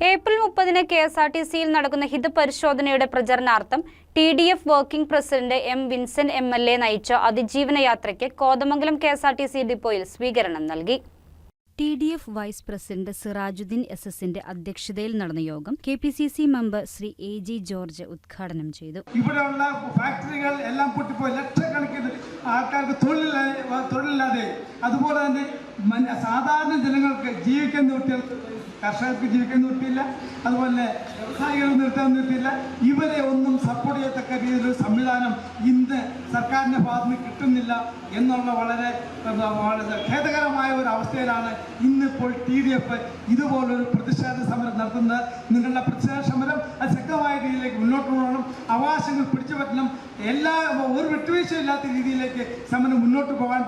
April 30-ന് കെഎസ്ആർടിസിയിൽ നടക്കുന്ന ഹിതപരിശോധനയുടെ പ്രചരണാർത്ഥം TDF working president M Vincent MLA നയിച്ച അതിജീവന യാത്രയ്ക്ക് കോതമംഗലം കെഎസ്ആർടിസി ഡിപ്പോയിൽ സ്വീകരണം നൽകി. ടിഡിഎഫ് വൈസ് പ്രസിഡന്റ് സിറാജുദ്ദീൻ എസ്എസിന്റെ അധ്യക്ഷതയിൽ നടന്ന യോഗം കെപിസിസി മെമ്പർ ശ്രീ എ.ജി. ജോർജ് ഉദ്ഘാടനം ചെയ്തു. ഇവിടെയുള്ള ഫാക്ടറികൾ എല്ലാം പൊട്ടിപ്പോയി ലക്ഷക്കണക്കിന് ആൾക്കാർക്ക് തൊഴിലില്ലാതെ, അതുപോലെ തന്നെ സാധാരണ ജനങ്ങൾക്ക് ജീവിക്കാൻ നിർത്തിയ കർഷകർക്ക് ജീവിക്കാൻ നിർത്തിയില്ല, അതുപോലെ വ്യവസായികൾ നിർത്താൻ നിർത്തിയില്ല. ഇവരെ ഒന്നും സപ്പോർട്ട് ചെയ്യത്തക്ക രീതിയിലൊരു സംവിധാനം ഇന്ന് സർക്കാരിൻ്റെ ഭാഗത്ത് നിന്ന് കിട്ടുന്നില്ല എന്നുള്ള വളരെ ഖേദകരമായ ഒരു അവസ്ഥയിലാണ് ഇന്നിപ്പോൾ ടിഡിഎഫ് ഇതുപോലൊരു പ്രതിഷേധ സമരം നടത്തുന്നത്. നിങ്ങളുടെ പ്രതിഷേധ സമരം അത് ശക്തമായ രീതിയിലേക്ക് മുന്നോട്ട് പോകണം, അവകാശങ്ങൾ പിടിച്ചു പറ്റണം, ഒരു വിട്ടുവീഴ്ചയില്ലാത്ത രീതിയിലേക്ക് സമരം മുന്നോട്ട് പോകാൻ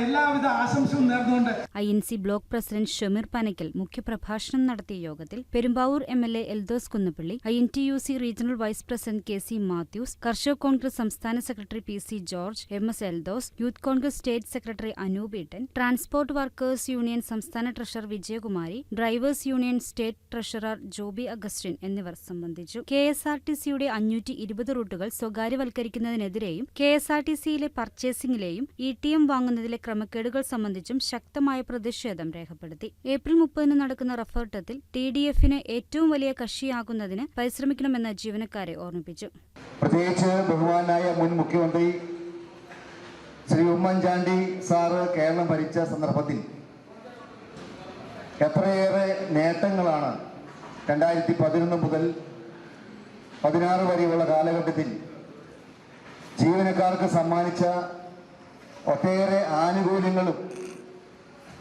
എല്ലാവിധ ആശംസയും നേർന്നുകൊണ്ട് ഐഎൻസി ബ്ലോക്ക് പ്രസിഡന്റ് ഷമീർ പനക്കൽ മുഖ്യപ്രഭാഷണം നടത്തിയ യോഗത്തിൽ Perumbavoor MLA Eldhose Kunnappilly, INTUC regional vice president K C. Mathews, Karshaka Congress സംസ്ഥാന secretary P C. George, M S. Eldhose, youth Congress state secretary Anoop Eettan, transport workers union സംസ്ഥാന treasurer Vijayakumari, drivers union state treasurer Joby Augustine എന്നിവർ സംബന്ധിച്ചു. കെഎസ്ആർടിസിയുടെ 520 റൂട്ടുകൾ സ്വകാര്യവൽക്കരിക്കുന്നതിനെതിരെയും കെഎസ്ആർടിസിയിലെ പർച്ചേസിംഗിലെയും ഇടിഎം വാങ്ങുന്നതിലെ ക്രമക്കേടുകൾ സംബന്ധിച്ചും ശക്തമായ പ്രതിഷേധം രേഖപ്പെടുത്തി. ഏപ്രിൽ 30-ന് നടക്കുന്ന റഫേർട്ടത്തിൽ ടിഡിഎഫിന് ഏറ്റവും വലിയ കക്ഷിയാകുന്നതിന് പരിശ്രമിക്കണമെന്ന് ജീവനക്കാരെ ഓർമ്മിപ്പിച്ചു. പ്രത്യേകിച്ച് ബഹുമാനായ മുൻ മുഖ്യമന്ത്രി ശ്രീ ഉമ്മൻചാണ്ടി സാറ് കേരളം ഭരിച്ച സന്ദർഭത്തിൽ എത്രയേറെ നേട്ടങ്ങളാണ് 2011 മുതൽ 16 വരെയുള്ള കാലഘട്ടത്തിൽ ജീവനക്കാർക്ക് സമ്മാനിച്ച ഒട്ടേറെ ആനുകൂല്യങ്ങളും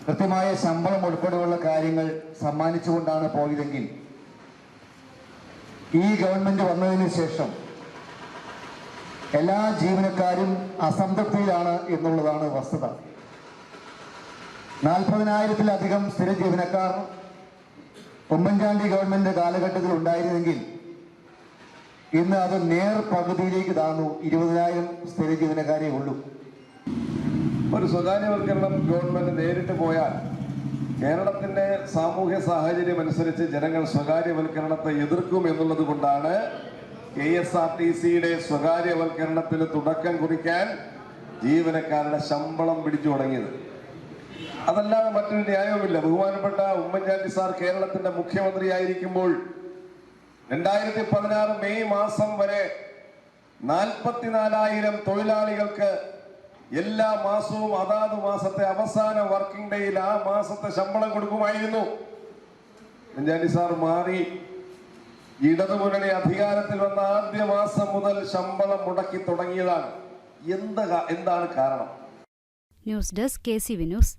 കൃത്യമായ ശമ്പളം ഉൾപ്പെടെയുള്ള കാര്യങ്ങൾ സമ്മാനിച്ചുകൊണ്ടാണ് പോയതെങ്കിൽ ഈ ഗവൺമെന്റ് വന്നതിന് ശേഷം എല്ലാ ജീവനക്കാരും അസംതൃപ്തിയിലാണ് എന്നുള്ളതാണ് വസ്തുത. 40,000-ത്തിലധികം സ്ഥിര ജീവനക്കാർ ഉമ്മൻചാണ്ടി ഗവൺമെന്റ് കാലഘട്ടത്തിൽ ഉണ്ടായിരുന്നെങ്കിൽ ഇന്ന് അത് പകുതിയിലേക്ക് താഴ്ന്നു. 20,000 സ്ഥിര ജീവനക്കാരേ ഉള്ളൂ. ഒരു സ്വകാര്യവൽക്കരണം ഗവൺമെന്റ് നേരിട്ട് പോയാൽ കേരളത്തിന്റെ സാമൂഹ്യ സാഹചര്യം അനുസരിച്ച് ജനങ്ങൾ സ്വകാര്യവൽക്കരണത്തെ എതിർക്കും എന്നുള്ളത് കൊണ്ടാണ് കെഎസ്ആർടിസിയുടെ സ്വകാര്യവൽക്കരണത്തിന് തുടക്കം കുറിക്കാൻ ജീവനക്കാരുടെ ശമ്പളം പിടിച്ചു തുടങ്ങിയത്. അതല്ലാതെ മറ്റൊരു ന്യായവുമില്ല. ബഹുമാനപ്പെട്ട ഉമ്മൻചാണ്ടി സാർ കേരളത്തിന്റെ മുഖ്യമന്ത്രിയായിരിക്കുമ്പോൾ 2016 മെയ് മാസം വരെ 44,000 തൊഴിലാളികൾക്ക് എല്ലാ മാസവും അതാത് മാസത്തെ അവസാന വർക്കിംഗ് ഡേയിൽ ആ മാസത്തെ ശമ്പളം കൊടുക്കുമായിരുന്നു. ഉമ്മൻചാണ്ടി സാർ മാറി ഇടതുമുന്നണി അധികാരത്തിൽ വന്ന ആദ്യ മാസം മുതൽ ശമ്പളം മുടക്കി തുടങ്ങിയതാണ്. എന്താണ് കാരണം? News desk K C. വിനൂസ്.